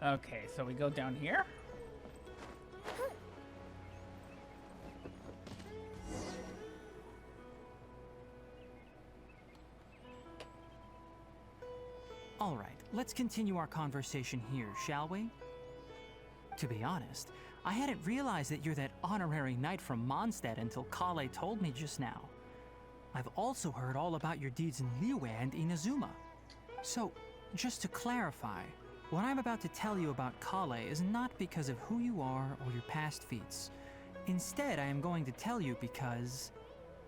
Okay, so we go down here? All right, let's continue our conversation here, shall we? To be honest, I hadn't realized that you're that honorary knight from Mondstadt until Collei told me just now. I've also heard all about your deeds in Liyue and Inazuma. So, just to clarify, what I'm about to tell you about Collei is not because of who you are or your past feats. Instead, I am going to tell you because,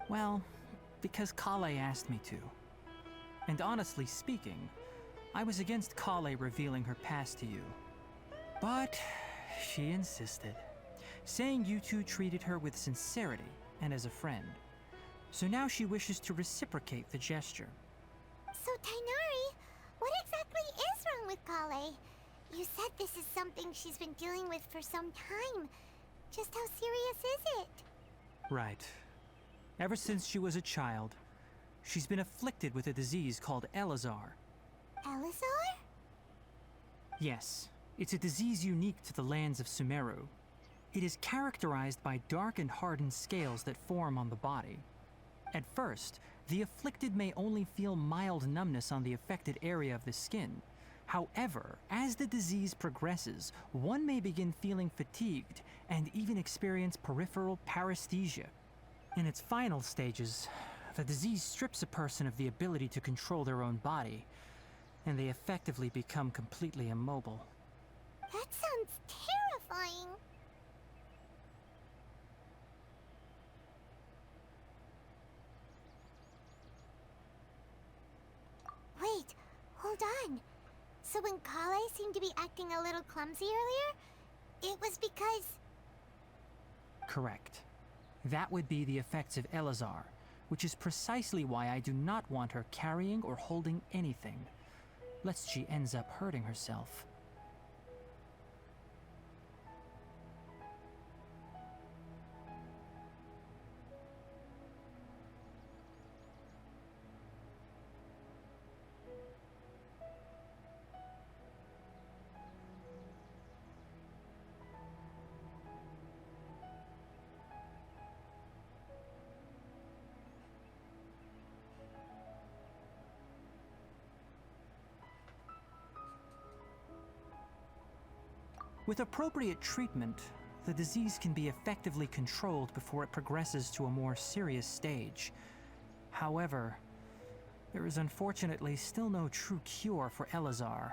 well, because Collei asked me to. And honestly speaking, I was against Collei revealing her past to you. But she insisted, saying you two treated her with sincerity and as a friend. So now she wishes to reciprocate the gesture. So, Tainari, what exactly is wrong with Collei? You said this is something she's been dealing with for some time. Just how serious is it? Right. Ever since she was a child, she's been afflicted with a disease called Elazar. Elazar? Yes, it's a disease unique to the lands of Sumeru. It is characterized by dark and hardened scales that form on the body. At first, the afflicted may only feel mild numbness on the affected area of the skin. However, as the disease progresses, one may begin feeling fatigued and even experience peripheral paresthesia. In its final stages, the disease strips a person of the ability to control their own body, and they effectively become completely immobile. That sounds terrifying. Wait, hold on. So when Collei seemed to be acting a little clumsy earlier, it was because... Correct. That would be the effects of Elazar, which is precisely why I do not want her carrying or holding anything, lest she ends up hurting herself. With appropriate treatment, the disease can be effectively controlled before it progresses to a more serious stage. However, there is unfortunately still no true cure for Elazar.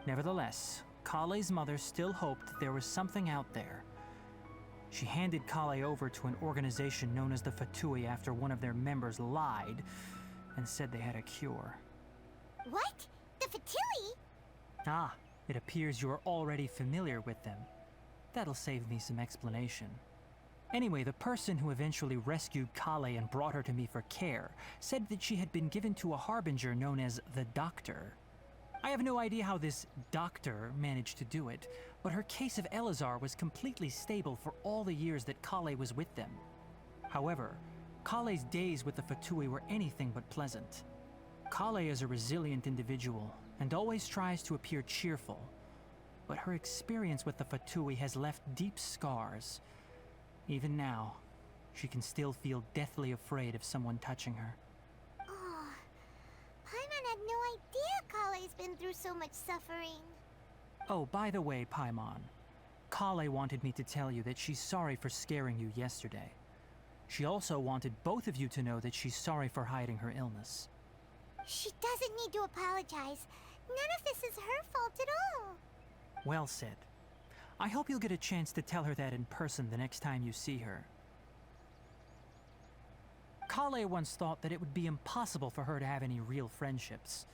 Nevertheless, Collei's mother still hoped that there was something out there. She handed Collei over to an organization known as the Fatui after one of their members lied and said they had a cure. What? The Fatui? Ah, it appears you are already familiar with them. That'll save me some explanation. Anyway, the person who eventually rescued Collei and brought her to me for care said that she had been given to a harbinger known as the Doctor. I have no idea how this doctor managed to do it, but her case of Elazar was completely stable for all the years that Collei was with them. However, Collei's days with the Fatui were anything but pleasant. Collei is a resilient individual and always tries to appear cheerful, but her experience with the Fatui has left deep scars. Even now, she can still feel deathly afraid of someone touching her. Oh, Paimon had no idea Collei's been through so much suffering. Oh, by the way, Paimon, Collei wanted me to tell you that she's sorry for scaring you yesterday. She also wanted both of you to know that she's sorry for hiding her illness. She doesn't need to apologize. None of this is her fault at all. Well said. I hope you'll get a chance to tell her that in person the next time you see her. Collei once thought that it would be impossible for her to have any real friendships.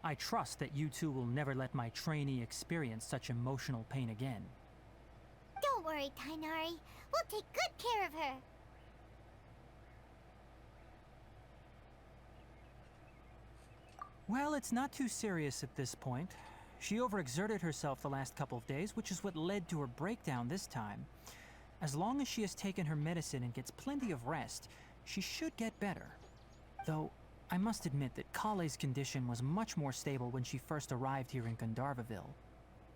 I trust that you two will never let my trainee experience such emotional pain again. Don't worry, Tainari. We'll take good care of her. Well, it's not too serious at this point. She overexerted herself the last couple of days, which is what led to her breakdown this time. As long as she has taken her medicine and gets plenty of rest, she should get better. Though, I must admit that Collei's condition was much more stable when she first arrived here in Gandharvaville.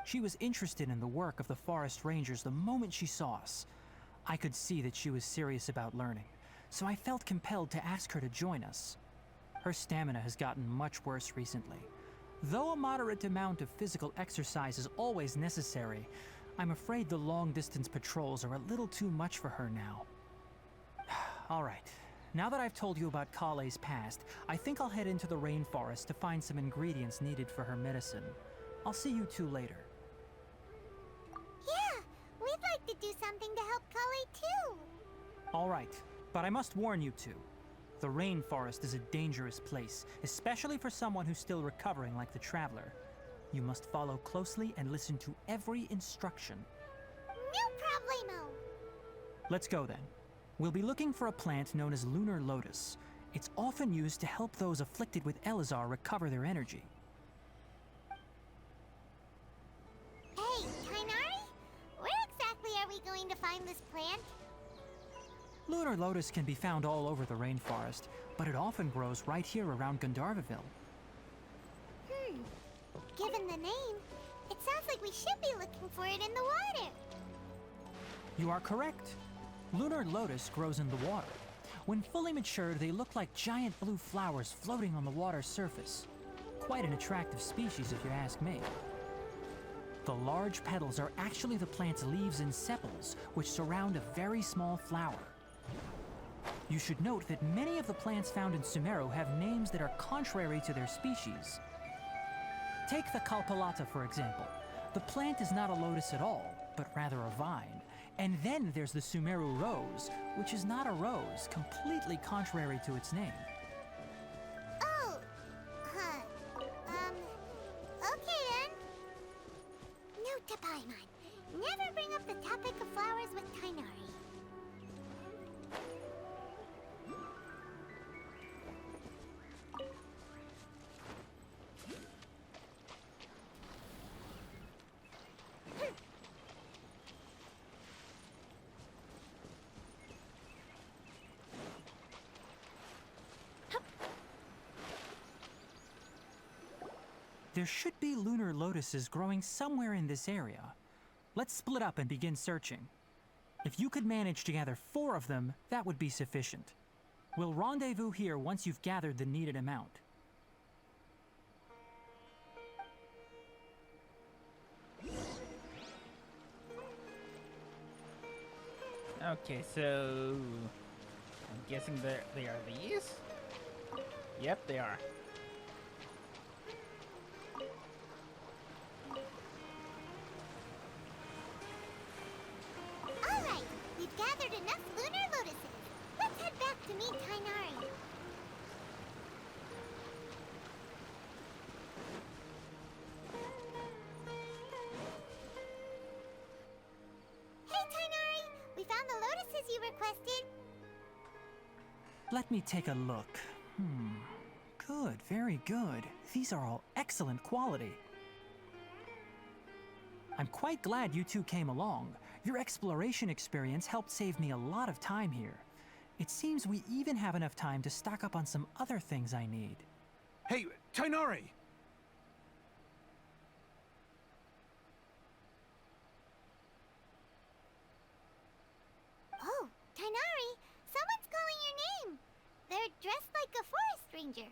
She was interested in the work of the forest rangers the moment she saw us. I could see that she was serious about learning, so I felt compelled to ask her to join us. Her stamina has gotten much worse recently. Though a moderate amount of physical exercise is always necessary, I'm afraid the long-distance patrols are a little too much for her now. All right, now that I've told you about Collei's past, I think I'll head into the rainforest to find some ingredients needed for her medicine. I'll see you two later. Yeah, we'd like to do something to help Collei too. All right, but I must warn you two. The rainforest is a dangerous place, especially for someone who's still recovering like the Traveler. You must follow closely and listen to every instruction. No problemo! Let's go then. We'll be looking for a plant known as Lunar Lotus. It's often used to help those afflicted with Elazar recover their energy. Hey, Tighnari? Where exactly are we going to find this plant? Lunar Lotus can be found all over the rainforest, but it often grows right here around Gandharvaville. Given the name, it sounds like we should be looking for it in the water. You are correct. Lunar Lotus grows in the water. When fully matured, they look like giant blue flowers floating on the water's surface. Quite an attractive species, if you ask me. The large petals are actually the plant's leaves and sepals, which surround a very small flower. You should note that many of the plants found in Sumeru have names that are contrary to their species. Take the Kalpalata, for example. The plant is not a lotus at all, but rather a vine. And then there's the Sumeru rose, which is not a rose, completely contrary to its name. Oh, okay then. Note to Paimon, never bring up the topic of flowers with Tighnari. There should be lunar lotuses growing somewhere in this area. Let's split up and begin searching. If you could manage to gather 4 of them, that would be sufficient. We'll rendezvous here once you've gathered the needed amount. Okay, so I'm guessing they are these? Yep, they are. Alright, we've gathered enough lunar lotuses. Let's head back to meet Tighnari. Hey, Tighnari! We found the lotuses you requested. Let me take a look. Good, very good. These are all excellent quality. I'm quite glad you two came along. Your exploration experience helped save me a lot of time here. It seems we even have enough time to stock up on some other things I need. Hey, Tighnari! Oh, Tighnari, someone's calling your name. They're dressed like a forest ranger.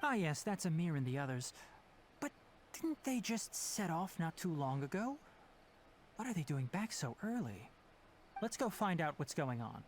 Ah yes, that's Amir and the others. But didn't they just set off not too long ago? What are they doing back so early? Let's go find out what's going on.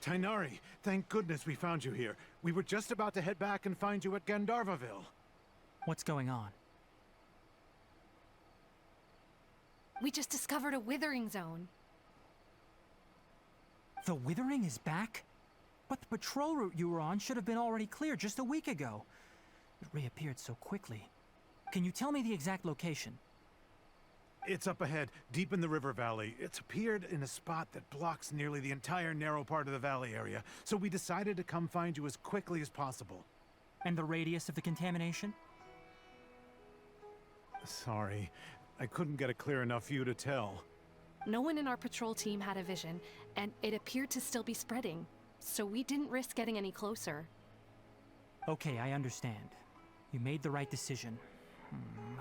Tighnari, thank goodness we found you here. We were just about to head back and find you at Gandharvaville. What's going on? We just discovered a withering zone. The Withering is back? But the patrol route you were on should have been already clear just a week ago. It reappeared so quickly. Can you tell me the exact location? It's up ahead, deep in the river valley. It's appeared in a spot that blocks nearly the entire narrow part of the valley area, so we decided to come find you as quickly as possible. And the radius of the contamination? Sorry, I couldn't get a clear enough view to tell. No one in our patrol team had a vision, and it appeared to still be spreading, so we didn't risk getting any closer. Okay, I understand. You made the right decision.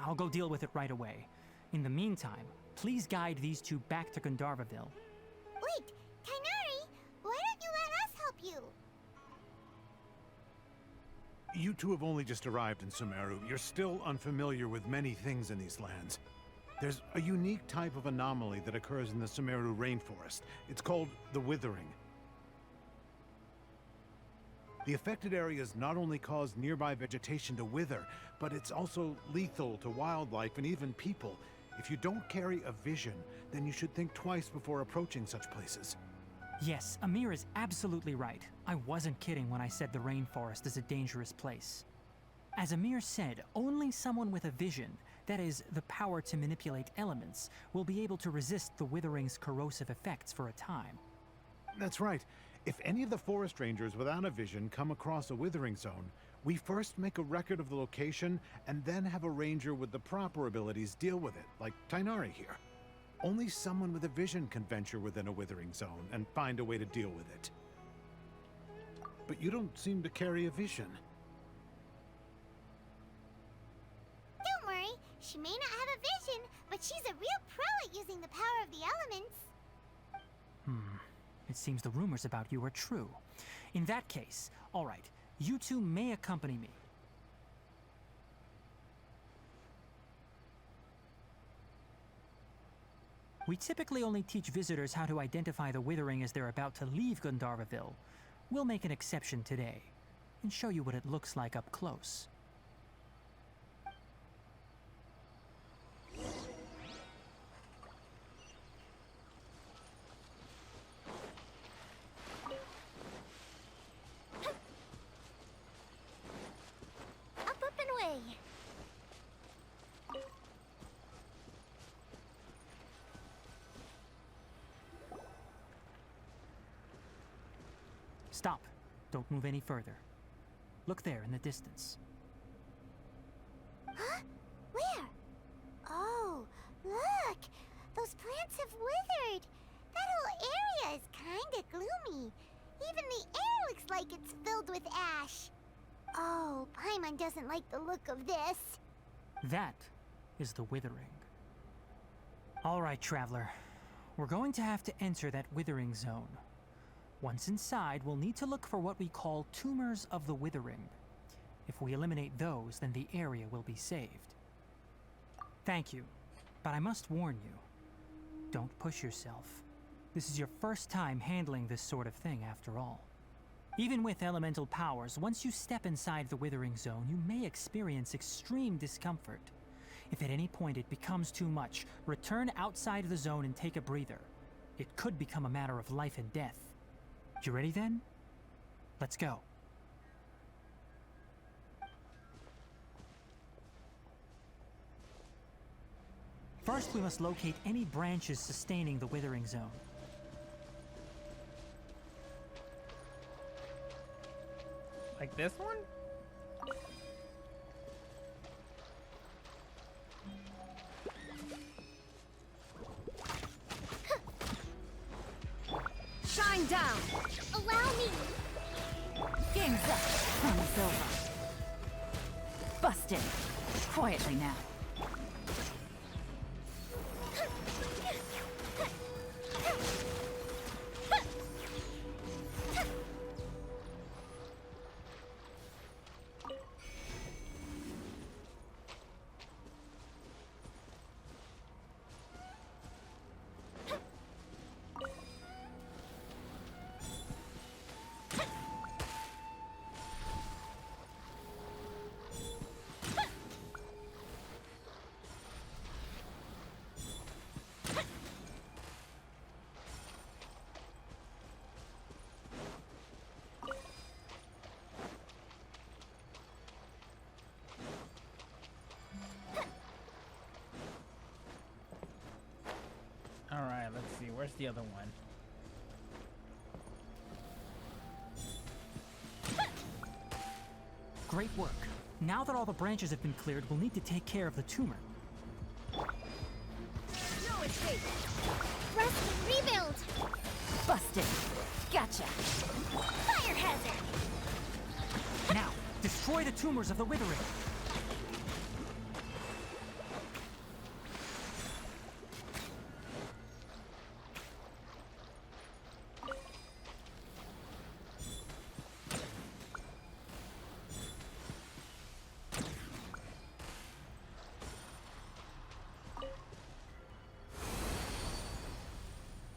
I'll go deal with it right away. In the meantime, please guide these two back to Gandharvaville. Wait, Tighnari, why don't you let us help you? You two have only just arrived in Sumeru. You're still unfamiliar with many things in these lands. There's a unique type of anomaly that occurs in the Sumeru rainforest. It's called the Withering. The affected areas not only cause nearby vegetation to wither, but it's also lethal to wildlife and even people. If you don't carry a vision, then you should think twice before approaching such places. Yes, Amir is absolutely right. I wasn't kidding when I said the rainforest is a dangerous place. As Amir said, only someone with a vision, that is, the power to manipulate elements, will be able to resist the withering's corrosive effects for a time. That's right. If any of the forest rangers without a vision come across a withering zone, we first make a record of the location and then have a ranger with the proper abilities deal with it, like Tighnari here. Only someone with a vision can venture within a withering zone and find a way to deal with it. But you don't seem to carry a vision. Don't worry, she may not have a vision, but she's a real pro at using the power of the elements. It seems the rumors about you are true. In that case, all right, you two may accompany me. We typically only teach visitors how to identify the withering as they're about to leave Gandharvaville. We'll make an exception today and show you what it looks like up close. Up and away. Stop. Don't move any further. Look there in the distance. Huh? Where? Oh, look! Those plants have withered. That whole area is kinda gloomy. Even the air looks like it's filled with ash. Oh, Paimon doesn't like the look of this. That is the withering. All right, traveler. We're going to have to enter that withering zone. Once inside, we'll need to look for what we call tumors of the withering. If we eliminate those, then the area will be saved. Thank you, but I must warn you. Don't push yourself. This is your first time handling this sort of thing, after all. Even with elemental powers, once you step inside the withering zone, you may experience extreme discomfort. If at any point it becomes too much, return outside of the zone and take a breather. It could become a matter of life and death. You ready then? Let's go. First, we must locate any branches sustaining the withering zone. Like this one? Shine down! Allow me! Game's up. Fun is over. Busted. Quietly now. the other one. Great work. Now that all the branches have been cleared, we'll need to take care of the tumor. No escape. Rust and rebuild. Busted. Gotcha. Fire hazard. Now, destroy the tumors of the withering.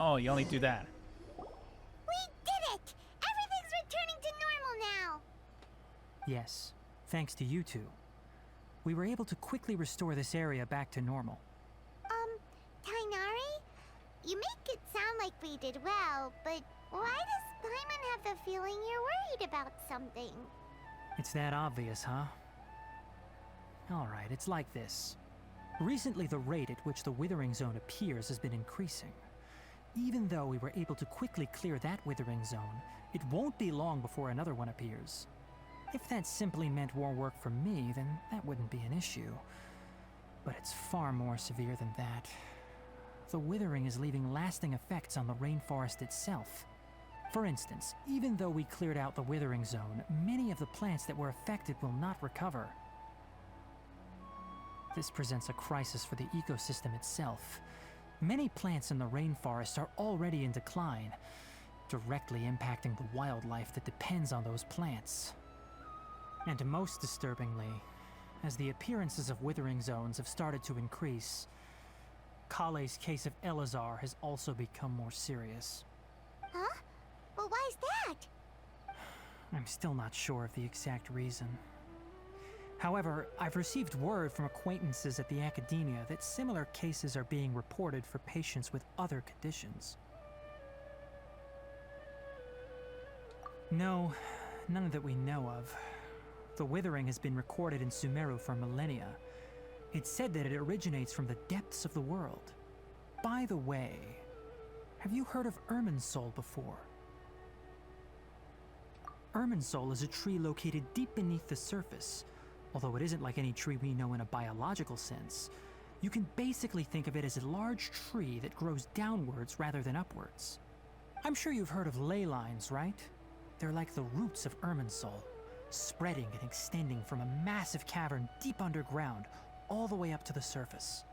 Oh, you only do that. We did it! Everything's returning to normal now. Yes, thanks to you two. We were able to quickly restore this area back to normal. Tainari? You make it sound like we did well, but why does Paimon have the feeling you're worried about something? It's that obvious, huh? Alright, it's like this. Recently, the rate at which the withering zone appears has been increasing. Even though we were able to quickly clear that withering zone, it won't be long before another one appears. If that simply meant more work for me, then that wouldn't be an issue. But it's far more severe than that. The withering is leaving lasting effects on the rainforest itself. For instance, even though we cleared out the withering zone, many of the plants that were affected will not recover. This presents a crisis for the ecosystem itself. Many plants in the rainforest are already in decline, directly impacting the wildlife that depends on those plants. And most disturbingly, as the appearances of withering zones have started to increase, Collei's case of Elazar has also become more serious. Huh? But why's that? I'm still not sure of the exact reason. However, I've received word from acquaintances at the academia that similar cases are being reported for patients with other conditions. No, none that we know of. The withering has been recorded in Sumeru for millennia. It's said that it originates from the depths of the world. By the way, have you heard of Irminsul before? Irminsul is a tree located deep beneath the surface. Although it isn't like any tree we know in a biological sense, you can basically think of it as a large tree that grows downwards rather than upwards. I'm sure you've heard of ley lines, right? They're like the roots of Irminsul, spreading and extending from a massive cavern deep underground all the way up to the surface.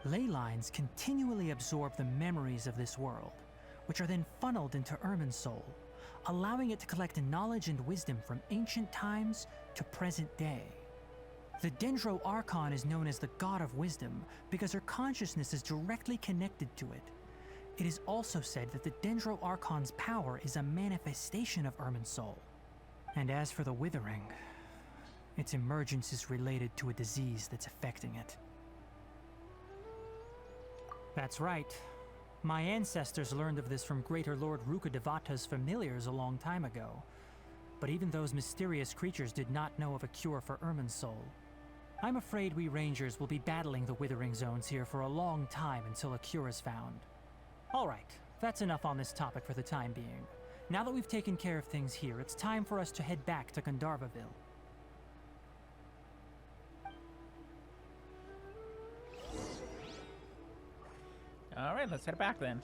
Ley lines continually absorb the memories of this world, which are then funneled into Irminsul, allowing it to collect knowledge and wisdom from ancient times to present day. The Dendro Archon is known as the God of Wisdom because her consciousness is directly connected to it. It is also said that the Dendro Archon's power is a manifestation of Irminsul. And as for the Withering, its emergence is related to a disease that's affecting it. That's right. My ancestors learned of this from Greater Lord Rukkhadevata's familiars a long time ago. But even those mysterious creatures did not know of a cure for Irminsul. I'm afraid we Rangers will be battling the Withering Zones here for a long time until a cure is found. Alright, that's enough on this topic for the time being. Now that we've taken care of things here, it's time for us to head back to Gandharvaville. Alright, let's head back then.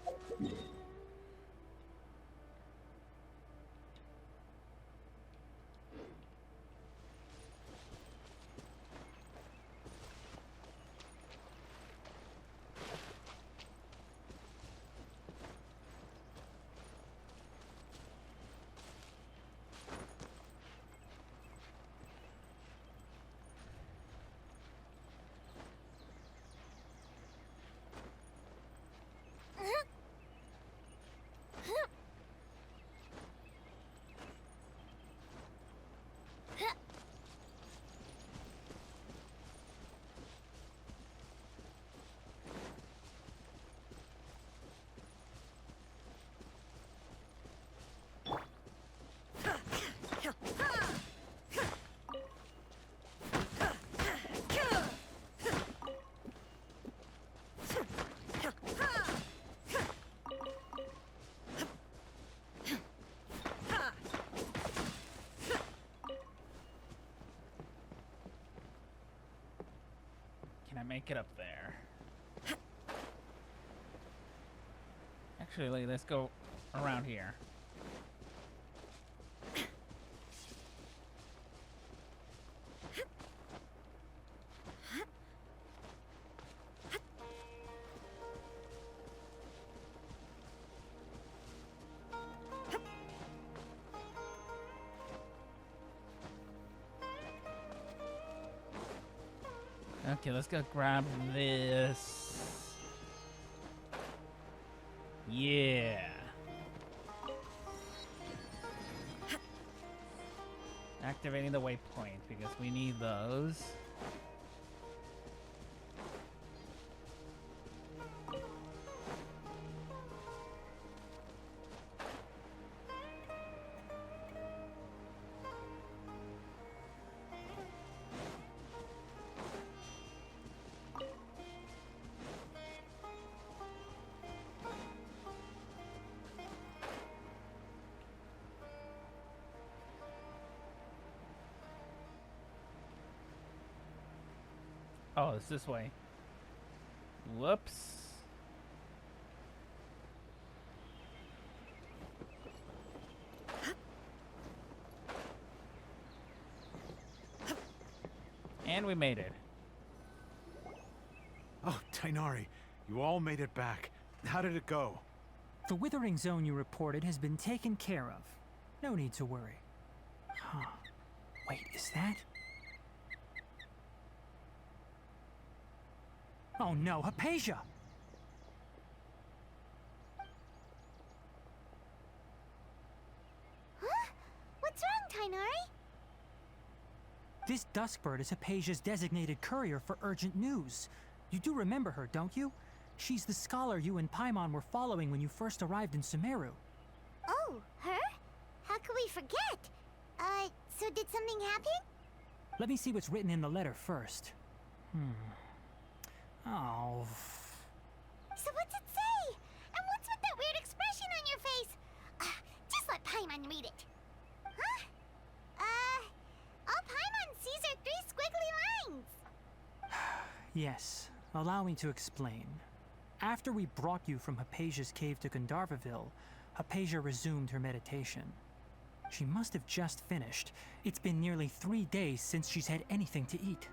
Can I make it up there? Actually, let's go around here. Okay, let's go grab this. Yeah. Activating the waypoint because we need those. Oh, it's this way. Whoops. And we made it. Oh, Tainari, you all made it back. How did it go? The withering zone you reported has been taken care of. No need to worry. Huh. Wait, is that? Oh no, Hypatia! Huh? What's wrong, Tainari? This Duskbird is Hypatia's designated courier for urgent news. You do remember her, don't you? She's the scholar you and Paimon were following when you first arrived in Sumeru. Oh, her? How could we forget? So did something happen? Let me see what's written in the letter first. Oh. So what's it say? And what's with that weird expression on your face? Just let Paimon read it. Huh? All Paimon sees are 3 squiggly lines. Yes, allow me to explain. After we brought you from Hypatia's cave to Gandharvaville, Hypatia resumed her meditation. She must have just finished. It's been nearly 3 days since she's had anything to eat,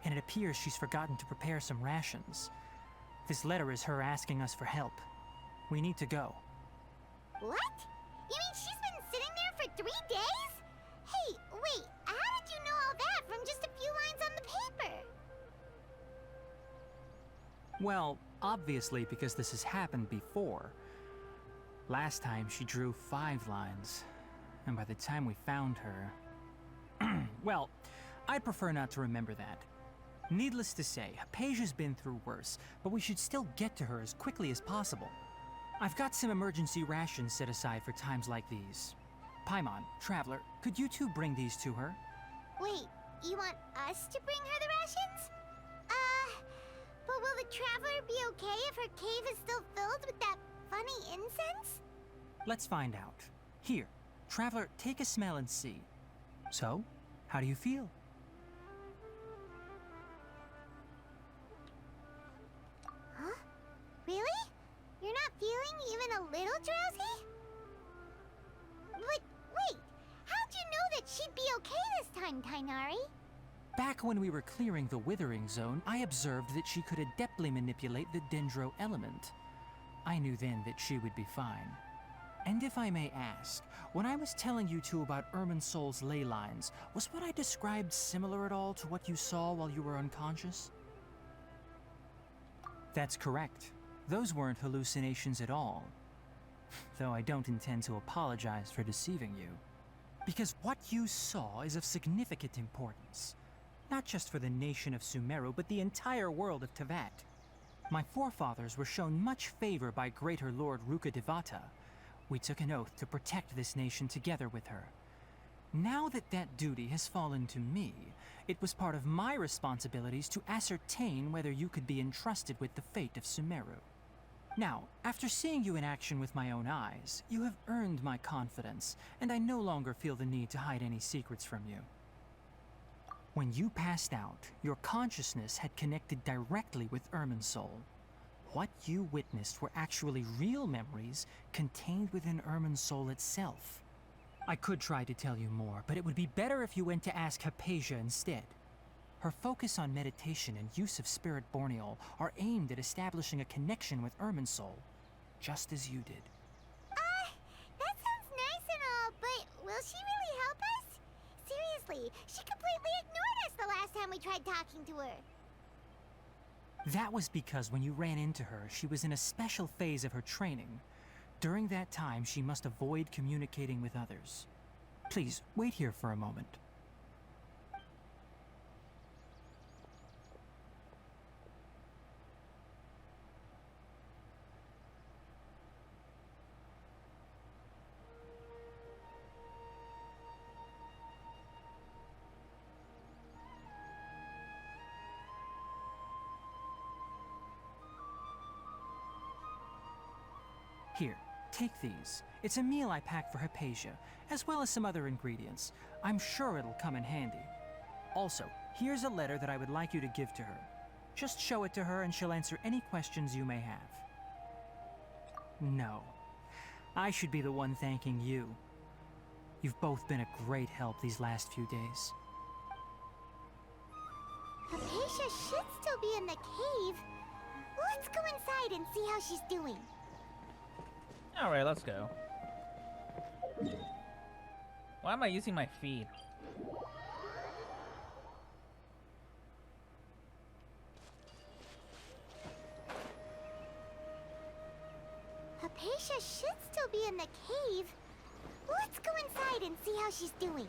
and it appears she's forgotten to prepare some rations. This letter is her asking us for help. We need to go. What? You mean she's been sitting there for 3 days? Hey, wait, how did you know all that from just a few lines on the paper? Well, obviously because this has happened before. Last time she drew 5 lines, and by the time we found her... Well, I'd prefer not to remember that. Needless to say, Hypatia's been through worse, but we should still get to her as quickly as possible. I've got some emergency rations set aside for times like these. Paimon, Traveler, could you two bring these to her? Wait, you want us to bring her the rations? But will the Traveler be okay if her cave is still filled with that funny incense? Let's find out. Here, Traveler, take a smell and see. So, how do you feel? Huh? Really? You're not feeling even a little drowsy? But wait, how'd you know that she'd be okay this time, Tainari? Back when we were clearing the Withering Zone, I observed that she could adeptly manipulate the Dendro element. I knew then that she would be fine. And if I may ask, when I was telling you two about Irminsol's ley lines, was what I described similar at all to what you saw while you were unconscious? That's correct. Those weren't hallucinations at all. Though I don't intend to apologize for deceiving you. Because what you saw is of significant importance. Not just for the nation of Sumeru, but the entire world of Tevat. My forefathers were shown much favor by Greater Lord Rukkhadevata. We took an oath to protect this nation together with her. Now that that duty has fallen to me, it was part of my responsibilities to ascertain whether you could be entrusted with the fate of Sumeru. Now, after seeing you in action with my own eyes, you have earned my confidence, and I no longer feel the need to hide any secrets from you. When you passed out, your consciousness had connected directly with Irminsul. What you witnessed were actually real memories contained within Irminsul itself. I could try to tell you more, but it would be better if you went to ask Hypatia instead. Her focus on meditation and use of Spirit Borneal are aimed at establishing a connection with Irminsul, just as you did. That sounds nice and all, but will she really help us? Seriously, she completely ignored us the last time we tried talking to her. That was because when you ran into her, she was in a special phase of her training. During that time, she must avoid communicating with others. Please, wait here for a moment. Here, take these. It's a meal I packed for Hypatia, as well as some other ingredients. I'm sure it'll come in handy. Also, here's a letter that I would like you to give to her. Just show it to her and she'll answer any questions you may have. No. I should be the one thanking you. You've both been a great help these last few days. Hypatia should still be in the cave. Let's go inside and see how she's doing. Alright, let's go. Why am I using my feet? Hypatia should still be in the cave. Let's go inside and see how she's doing.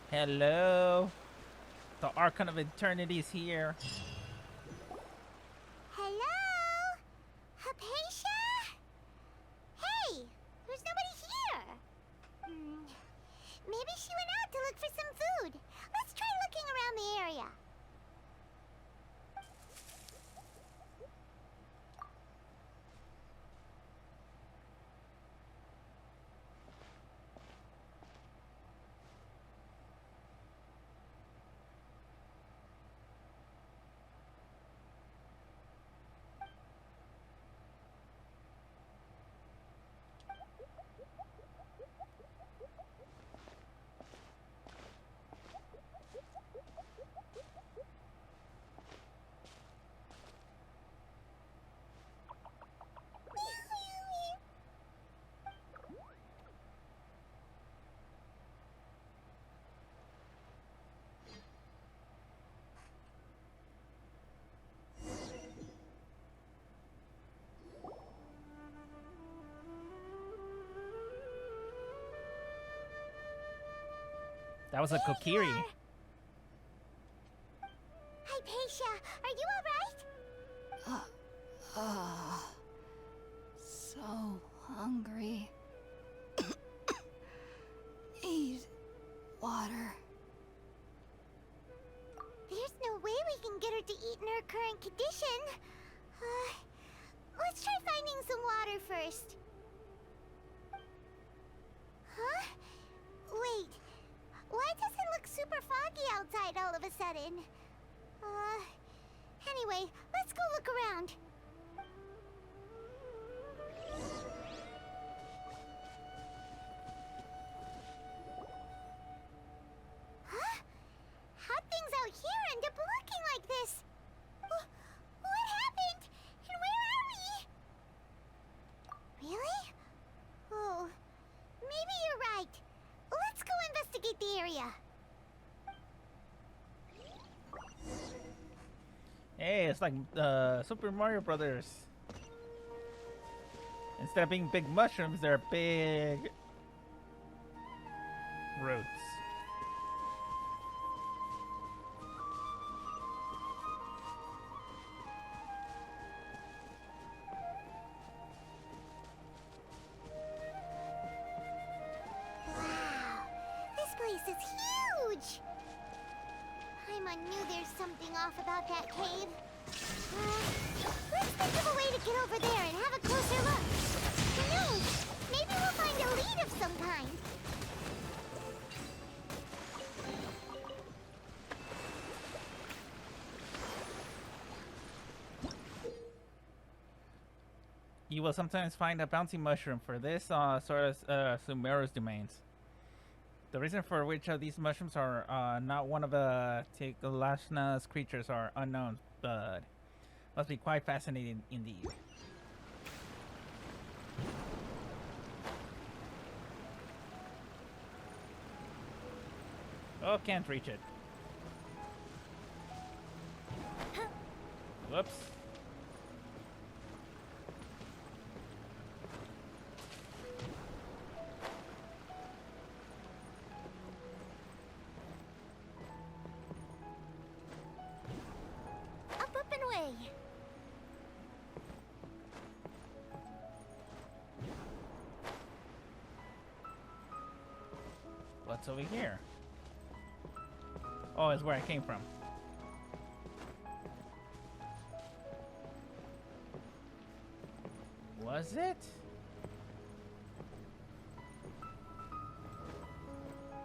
Hello? The Archon of Eternity is here. Hello? Hypatia? Hey, there's nobody here. Maybe she went out to look for some food. Let's try looking around the area. That was a Kokiri. Hypatia, are you alright? So hungry. Need water. There's no way we can get her to eat in her current condition. Let's try finding some water first. Huh? Wait. Why does it look super foggy outside all of a sudden? Anyway, let's go look around. Huh? How'd things out here end up looking like this? What happened? And where are we? Really? Oh, maybe you're right. Let's go investigate the area. Hey, it's like Super Mario Brothers. Instead of being big mushrooms, they're big roots. Wow, this place is huge. I knew there's something off about that cave. Let's think of a way to get over there and have a closer look. Who knows? seed of some kind. You will sometimes find a bouncy mushroom for this sort of Sumeru's domains. The reason for which of these mushrooms are not one of the Tiglashna's creatures are unknown, but must be quite fascinating indeed. Oh, can't reach it. Whoops. Up and away. What's over here? Oh, it's where I came from. Was it?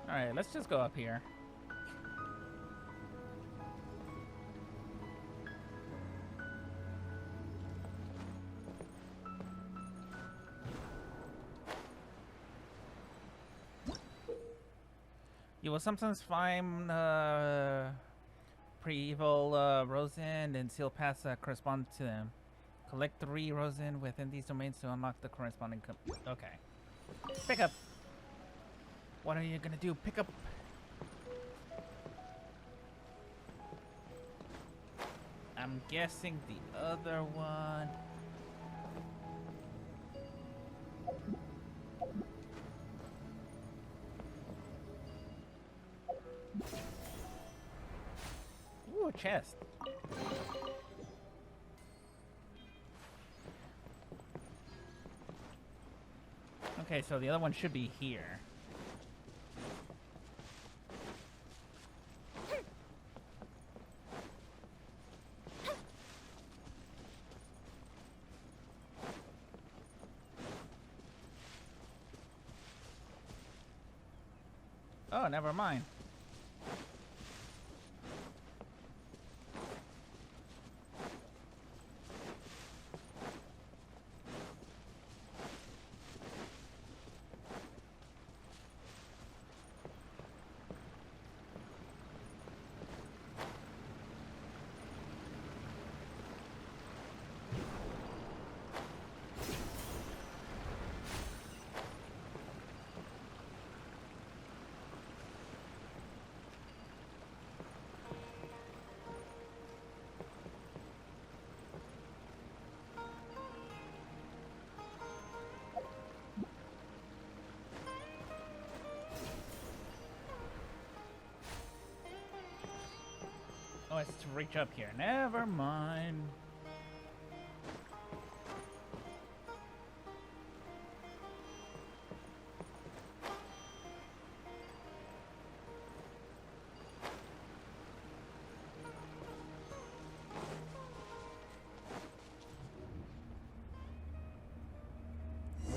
Alright, let's just go up here. You will sometimes find pre-evil Rosin and seal paths that correspond to them. Collect 3 Rosin within these domains to unlock the corresponding okay. Pick up! What are you gonna do? Pick up! I'm guessing the other one. Ooh, a chest. Okay, so the other one should be here. Oh, never mind. Oh, it's to reach up here. Never mind.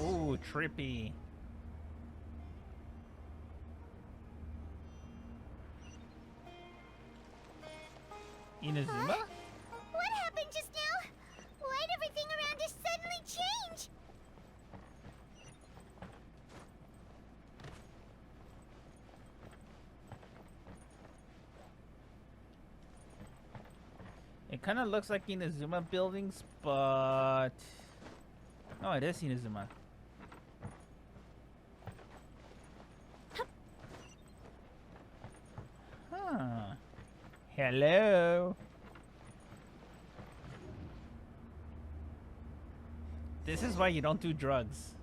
Ooh, trippy. Inazuma? What happened just now? Why'd everything around us suddenly change? It kind of looks like Inazuma buildings, but... Oh, it is Inazuma. Huh. Hello. This is why you don't do drugs.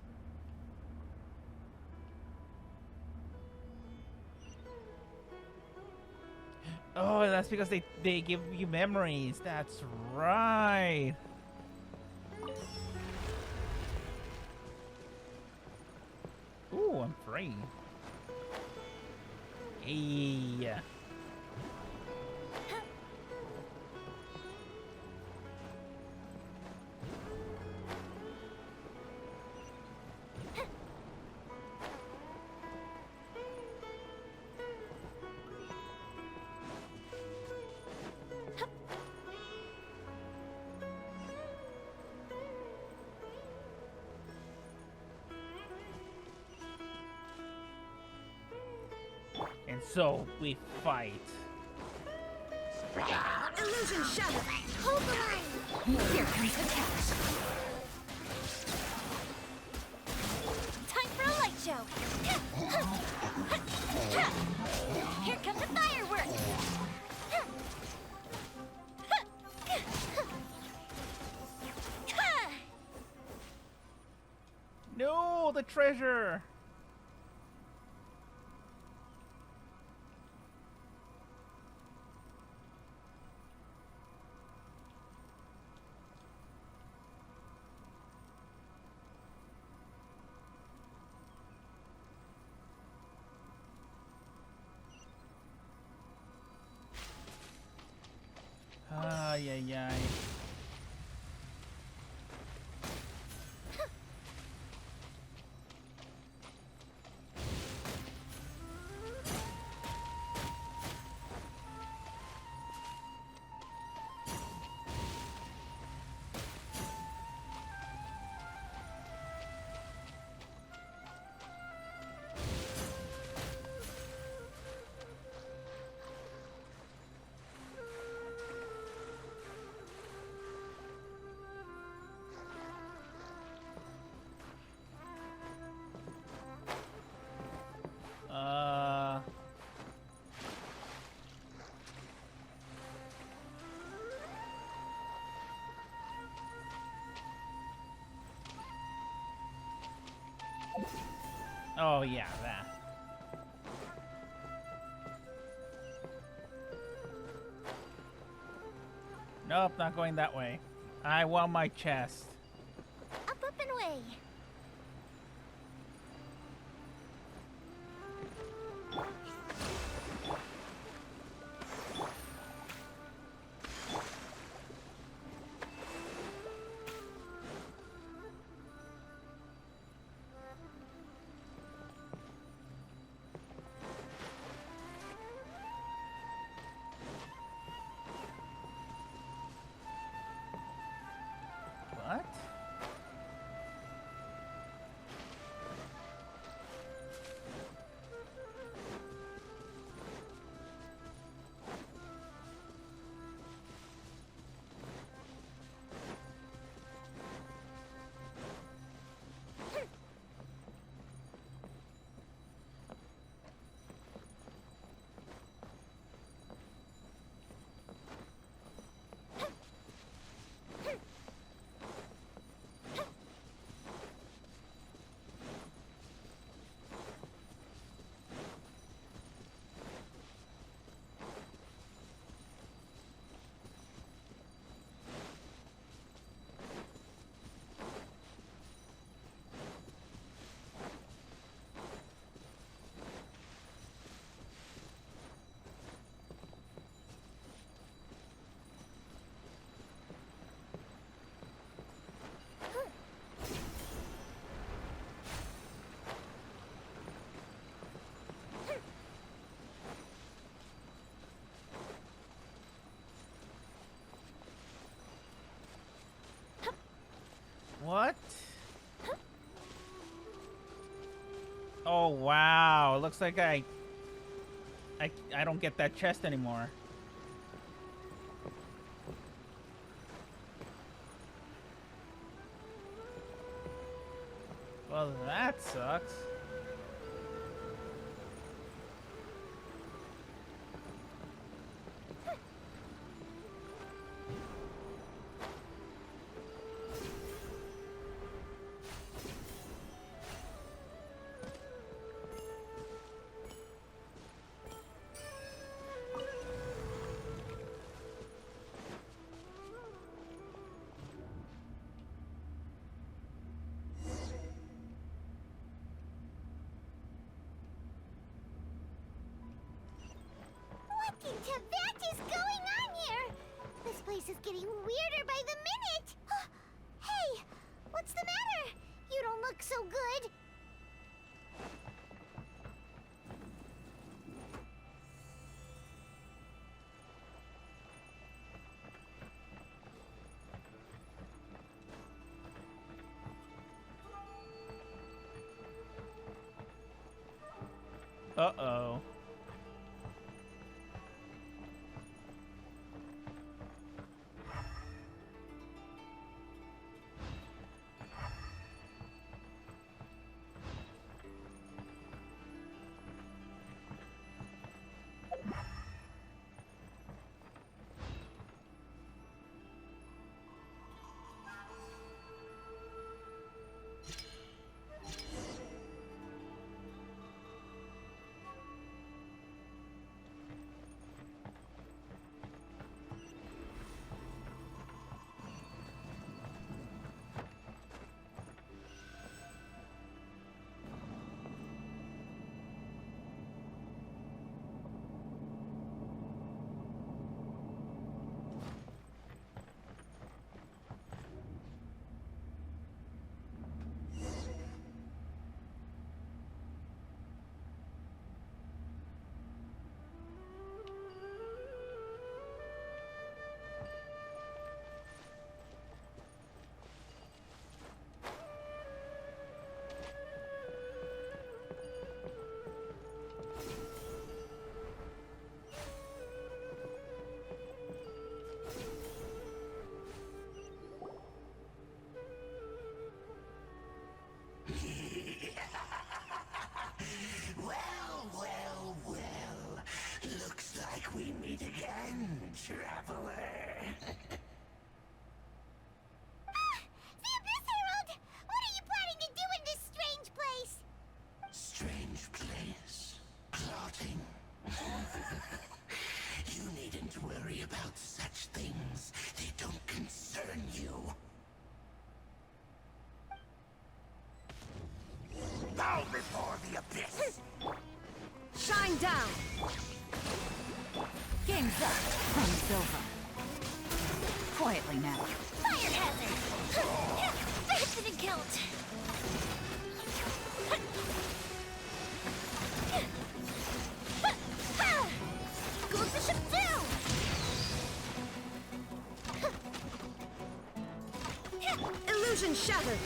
Oh, that's because they give you memories. That's right. Ooh, I'm free. Yeah. So we fight. Illusion shattered. Hold the line. Here comes the catch. Time for a light show. Here comes the fireworks. No, the treasure. Ay, ay, ay. Oh yeah, that. Nope, not going that way. I want my chest. Up, up, and away. What? What? Oh wow, it looks like I don't get that chest anymore. Well, that sucks. What in Tibet is going on here? This place is getting weirder by the minute. Hey, what's the matter? You don't look so good. Uh-oh. Illusion down! Game's up. Runs over. Quietly now. Fire hazard! Accident count! Goes the ship down! Illusion shattered!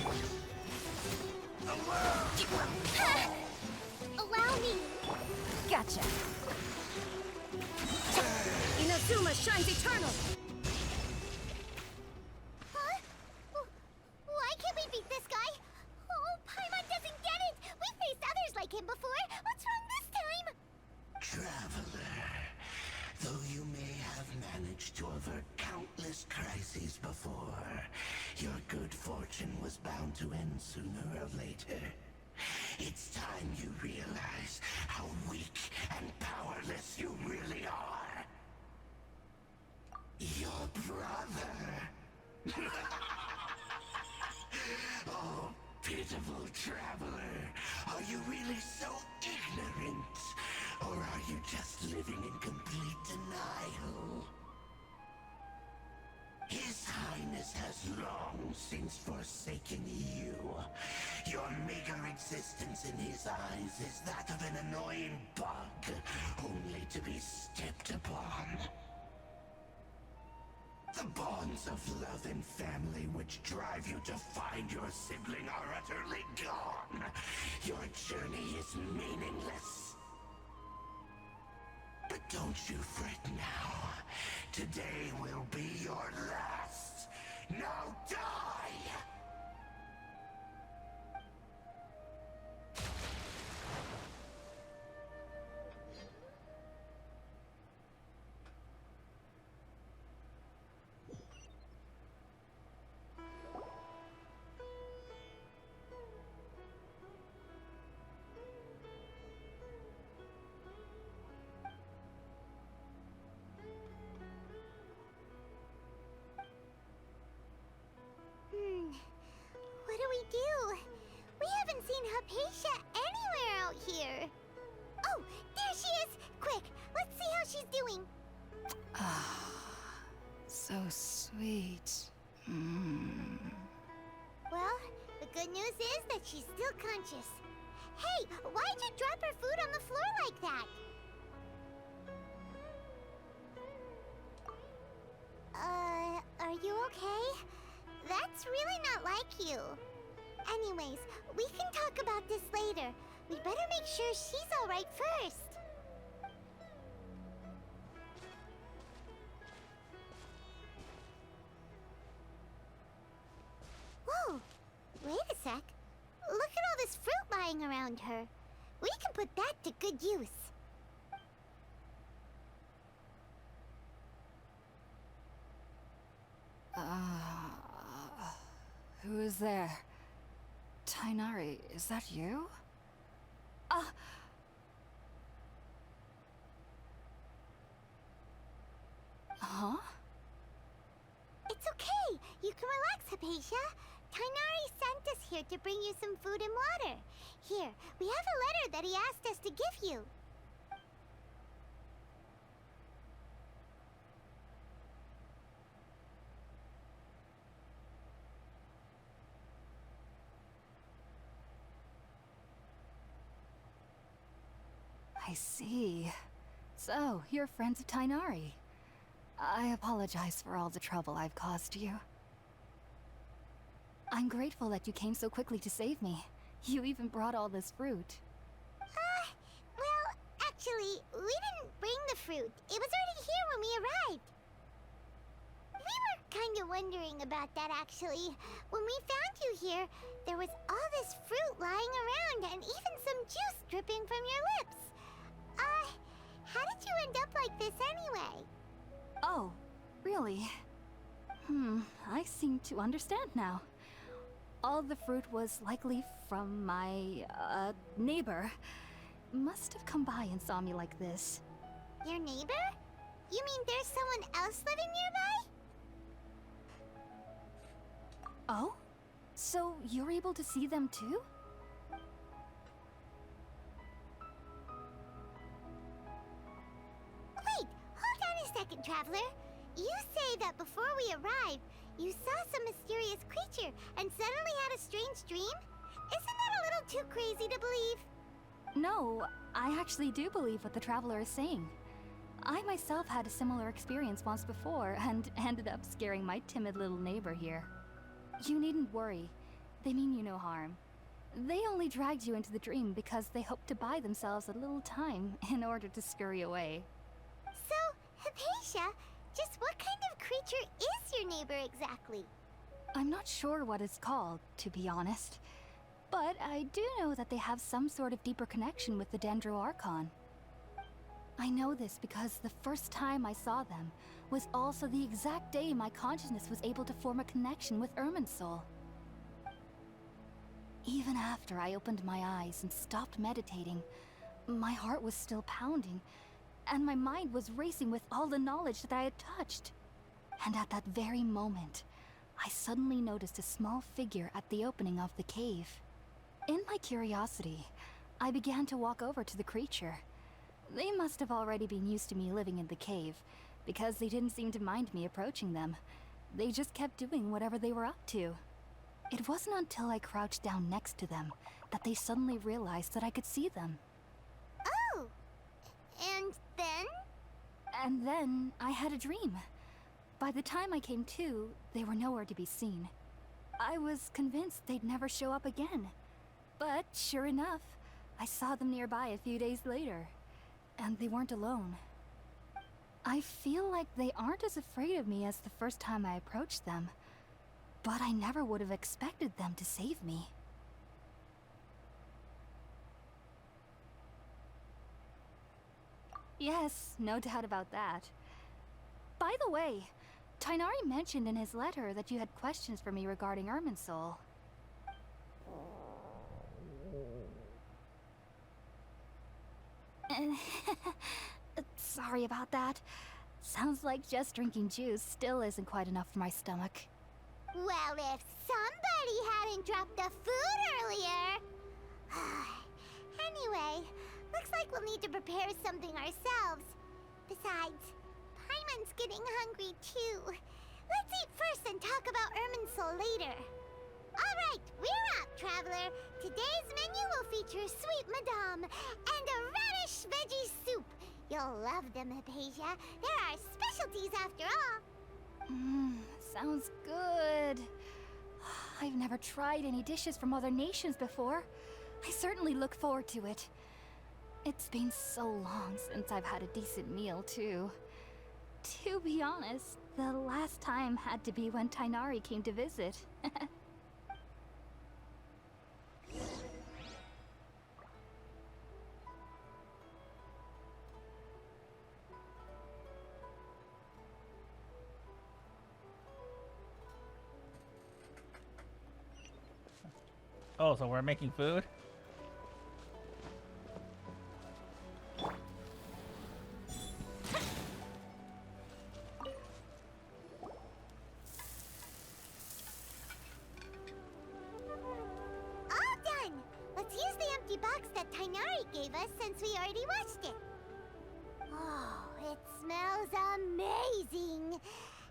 Allow me! Gotcha. Inazuma shines eternal! Huh? Why can't we beat this guy? Oh, Paimon doesn't get it! We faced others like him before! What's wrong this time? Traveler, though you may have managed to avert countless crises before, your good fortune was bound to end sooner or later. It's time you realize how weak and powerless you really are. Your brother. Oh, pitiful traveler. Are you really so ignorant? Or are you just living in complete denial? His Highness has long since forsaken you. Your meager existence in his eyes is that of an annoying bug, only to be stepped upon. The bonds of love and family which drive you to find your sibling are utterly gone. Your journey is meaningless. But don't you fret now. Today will be your last. Now die! What do we do? We haven't seen Hypatia anywhere out here. Oh, there she is! Quick, let's see how she's doing. So sweet. Well, the good news is that she's still conscious. Hey, why'd you drop her food on the floor like that? Are you okay? That's really not like you. Anyways, we can talk about this later. We better make sure she's alright first. Whoa! Wait a sec. Look at all this fruit lying around her. We can put that to good use. Who is there? Tainari, is that you? Huh? It's okay. You can relax, Hypatia. Tainari sent us here to bring you some food and water. Here, we have a letter that he asked us to give you. I see. So, you're friends of Tainari. I apologize for all the trouble I've caused you. I'm grateful that you came so quickly to save me. You even brought all this fruit. Well, actually, we didn't bring the fruit. It was already here when we arrived. We were kind of wondering about that, actually. When we found you here, there was all this fruit lying around and even some juice dripping from your lips. How did you end up like this anyway? Oh, really? I seem to understand now. All the fruit was likely from my, neighbor. Must have come by and saw me like this. Your neighbor? You mean there's someone else living nearby? Oh? So you're able to see them too? second, Traveler. You say that before we arrived, you saw some mysterious creature and suddenly had a strange dream? Isn't that a little too crazy to believe? No, I actually do believe what the Traveler is saying. I myself had a similar experience once before and ended up scaring my timid little neighbor here. You needn't worry. They mean you no harm. They only dragged you into the dream because they hoped to buy themselves a little time in order to scurry away. So, Hypatia, just what kind of creature is your neighbor exactly? I'm not sure what it's called, to be honest. But I do know that they have some sort of deeper connection with the Dendro Archon. I know this because the first time I saw them was also the exact day my consciousness was able to form a connection with Irminsul. Even after I opened my eyes and stopped meditating, my heart was still pounding, and my mind was racing with all the knowledge that I had touched. And at that very moment, I suddenly noticed a small figure at the opening of the cave. In my curiosity, I began to walk over to the creature. They must have already been used to me living in the cave, because they didn't seem to mind me approaching them. They just kept doing whatever they were up to. It wasn't until I crouched down next to them that they suddenly realized that I could see them. Oh! And then? And then I had a dream. By the time I came to, they were nowhere to be seen. I was convinced they'd never show up again. But sure enough, I saw them nearby a few days later. And they weren't alone. I feel like they aren't as afraid of me as the first time I approached them. But I never would have expected them to save me. Yes, no doubt about that. By the way, Tighnari mentioned in his letter that you had questions for me regarding Irminsul. Sorry about that. Sounds like just drinking juice still isn't quite enough for my stomach. Well, if somebody hadn't dropped the food earlier... Anyway, looks like we'll need to prepare something ourselves. Besides, Paimon's getting hungry too. Let's eat first and talk about Irminsul later. Alright, we're up, Traveler. Today's menu will feature sweet madame and a radish veggie soup. You'll love them, Hypatia. They're our specialties after all. Sounds good. I've never tried any dishes from other nations before. I certainly look forward to it. It's been so long since I've had a decent meal, too. To be honest, the last time had to be when Tighnari came to visit. Oh, so we're making food? All done! Let's use the empty box that Tighnari gave us since we already washed it. Oh, it smells amazing!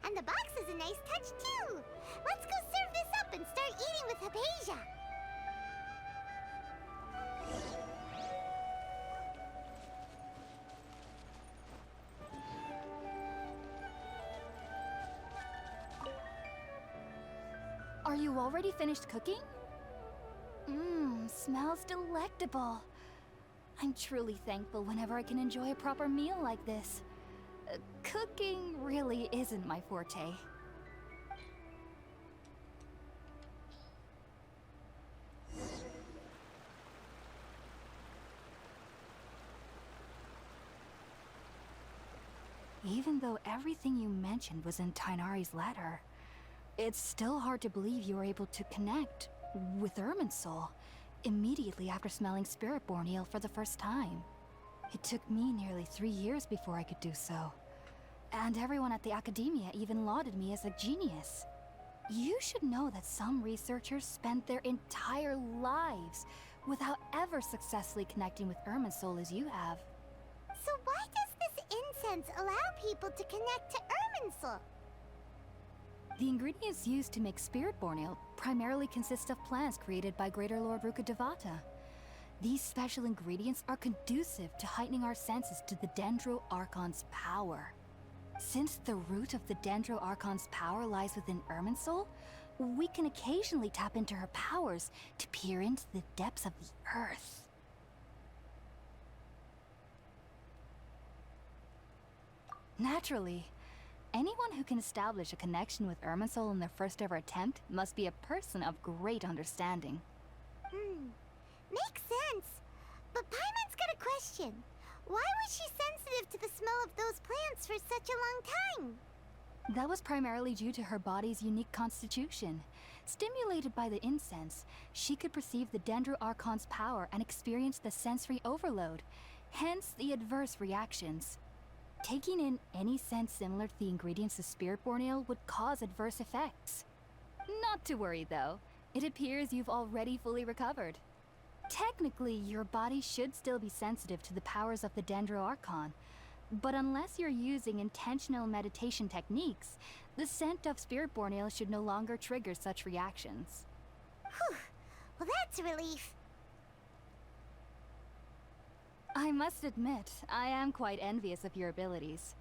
And the box is a nice touch too! Let's go serve this up and start eating with Hypatia! Are you already finished cooking? Smells delectable. I'm truly thankful whenever I can enjoy a proper meal like this. Cooking really isn't my forte. Even though everything you mentioned was in Tighnari's letter, it's still hard to believe you were able to connect with Irminsul immediately after smelling Spiritborn eel for the first time. It took me nearly 3 years before I could do so. And everyone at the Academia even lauded me as a genius. You should know that some researchers spent their entire lives without ever successfully connecting with Irminsul as you have. So why does this incense allow people to connect to Irminsul? The ingredients used to make Spiritborn Ale primarily consist of plants created by Greater Lord Rukkhadevata. These special ingredients are conducive to heightening our senses to the Dendro Archon's power. Since the root of the Dendro Archon's power lies within Irminsul, we can occasionally tap into her powers to peer into the depths of the earth. Naturally, anyone who can establish a connection with Irminsul in their first ever attempt must be a person of great understanding. Makes sense. But Paimon's got a question. Why was she sensitive to the smell of those plants for such a long time? That was primarily due to her body's unique constitution. Stimulated by the incense, she could perceive the Dendro Archon's power and experience the sensory overload, hence the adverse reactions. Taking in any scent similar to the ingredients of Spiritborn Ale would cause adverse effects. Not to worry though, it appears you've already fully recovered. Technically, your body should still be sensitive to the powers of the Dendro Archon, but unless you're using intentional meditation techniques, the scent of Spiritborn Ale should no longer trigger such reactions. Whew. Well, that's a relief. I must admit, I am quite envious of your abilities.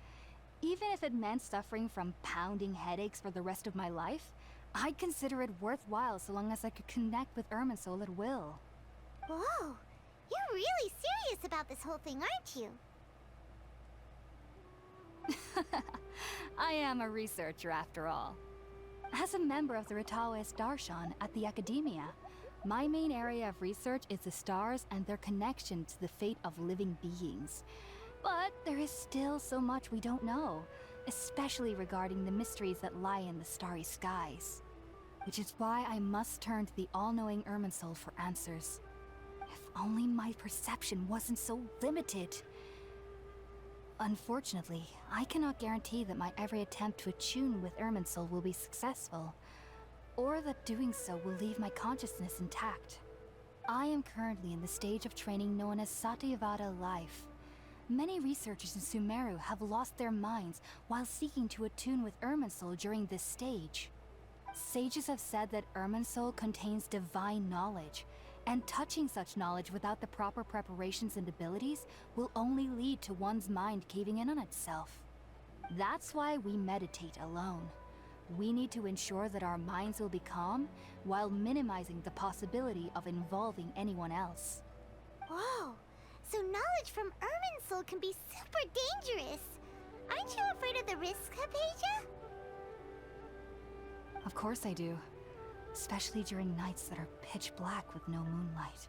Even if it meant suffering from pounding headaches for the rest of my life, I'd consider it worthwhile so long as I could connect with Irminsul at will. Whoa, you're really serious about this whole thing, aren't you? I am a researcher after all. As a member of the Ritaoist Archon at the Academia, my main area of research is the stars and their connection to the fate of living beings. But there is still so much we don't know, especially regarding the mysteries that lie in the starry skies. Which is why I must turn to the all-knowing Irminsul for answers. If only my perception wasn't so limited. Unfortunately, I cannot guarantee that my every attempt to attune with Irminsul will be successful, or that doing so will leave my consciousness intact. I am currently in the stage of training known as Satyavada life. Many researchers in Sumeru have lost their minds while seeking to attune with Irminsul during this stage. Sages have said that Irminsul contains divine knowledge, and touching such knowledge without the proper preparations and abilities will only lead to one's mind caving in on itself. That's why we meditate alone. We need to ensure that our minds will be calm while minimizing the possibility of involving anyone else. Whoa, so knowledge from Irminsul can be super dangerous. Aren't you afraid of the risks, Hypatia? Of course I do. Especially during nights that are pitch black with no moonlight,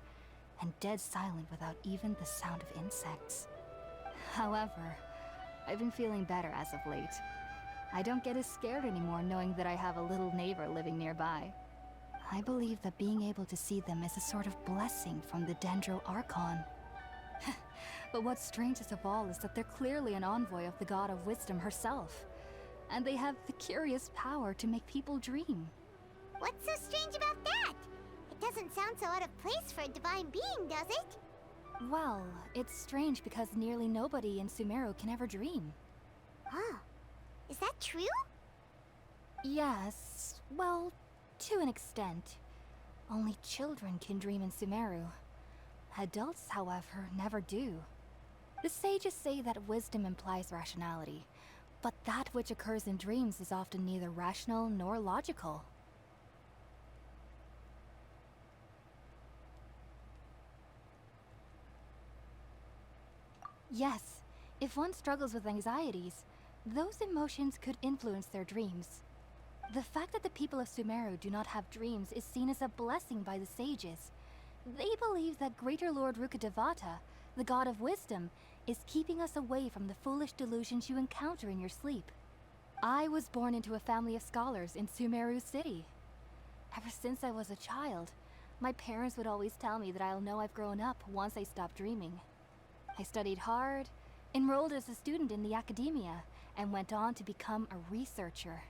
and dead silent without even the sound of insects. However, I've been feeling better as of late. I don't get as scared anymore knowing that I have a little neighbor living nearby. I believe that being able to see them is a sort of blessing from the Dendro Archon. But what's strangest of all is that they're clearly an envoy of the God of Wisdom herself, and they have the curious power to make people dream. What's so strange about that? It doesn't sound so out of place for a divine being, does it? Well, it's strange because nearly nobody in Sumeru can ever dream. Huh. Is that true? Yes, well, to an extent. Only children can dream in Sumeru. Adults, however, never do. The sages say that wisdom implies rationality, but that which occurs in dreams is often neither rational nor logical. Yes, if one struggles with anxieties, those emotions could influence their dreams. The fact that the people of Sumeru do not have dreams is seen as a blessing by the sages. They believe that Greater Lord Rukkhadevata, the God of Wisdom, is keeping us away from the foolish delusions you encounter in your sleep. I was born into a family of scholars in Sumeru City. Ever since I was a child, my parents would always tell me that I'll know I've grown up once I stop dreaming. I studied hard, enrolled as a student in the Academia, and went on to become a researcher.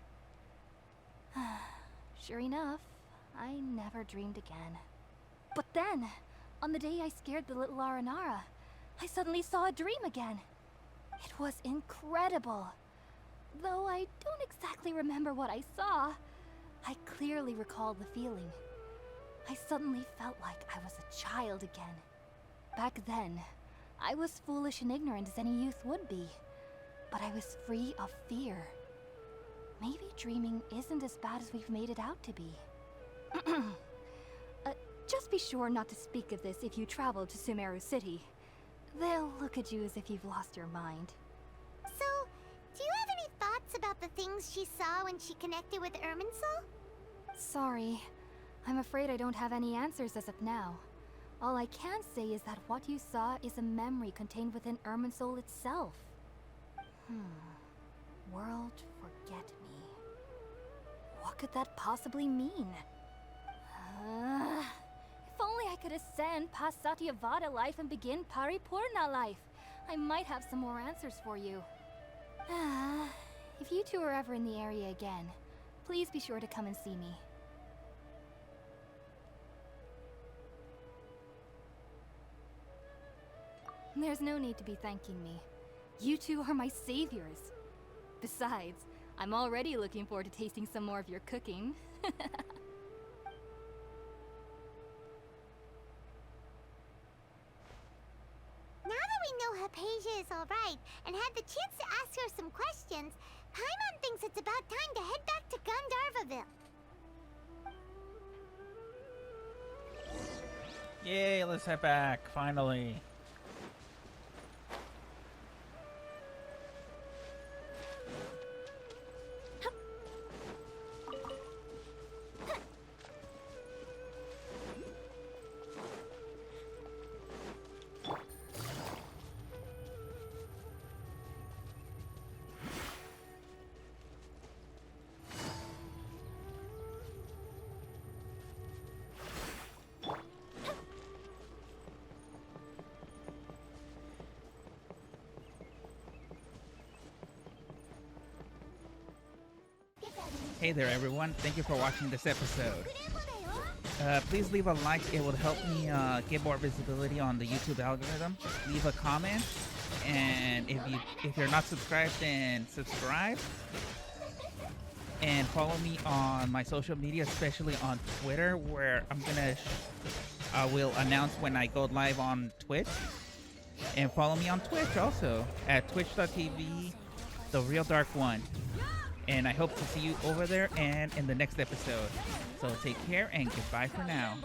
Sure enough, I never dreamed again. But then, on the day I scared the little Aranara, I suddenly saw a dream again. It was incredible. Though I don't exactly remember what I saw, I clearly recall the feeling. I suddenly felt like I was a child again. Back then, I was foolish and ignorant as any youth would be, but I was free of fear. Maybe dreaming isn't as bad as we've made it out to be. Just be sure not to speak of this if you travel to Sumeru City. They'll look at you as if you've lost your mind. So, do you have any thoughts about the things she saw when she connected with Irminsul? Sorry. I'm afraid I don't have any answers as of now. All I can say is that what you saw is a memory contained within Irminsul itself. World forget me. What could that possibly mean? If only I could ascend past Satyavada life and begin Paripurna life. I might have some more answers for you. If you two are ever in the area again, please be sure to come and see me. There's no need to be thanking me. You two are my saviors. Besides, I'm already looking forward to tasting some more of your cooking. Now that we know Hypatia is alright and had the chance to ask her some questions, Paimon thinks it's about time to head back to Gandharvaville. Yay, let's head back, finally. Hey there everyone, thank you for watching this episode. Please leave a like, it will help me get more visibility on the YouTube algorithm. Leave a comment, and if you're not subscribed, then subscribe. And follow me on my social media, especially on Twitter, where I will announce when I go live on Twitch. And follow me on Twitch also at twitch.tv, The Real Dark One. And I hope to see you over there and in the next episode. So take care and goodbye for now.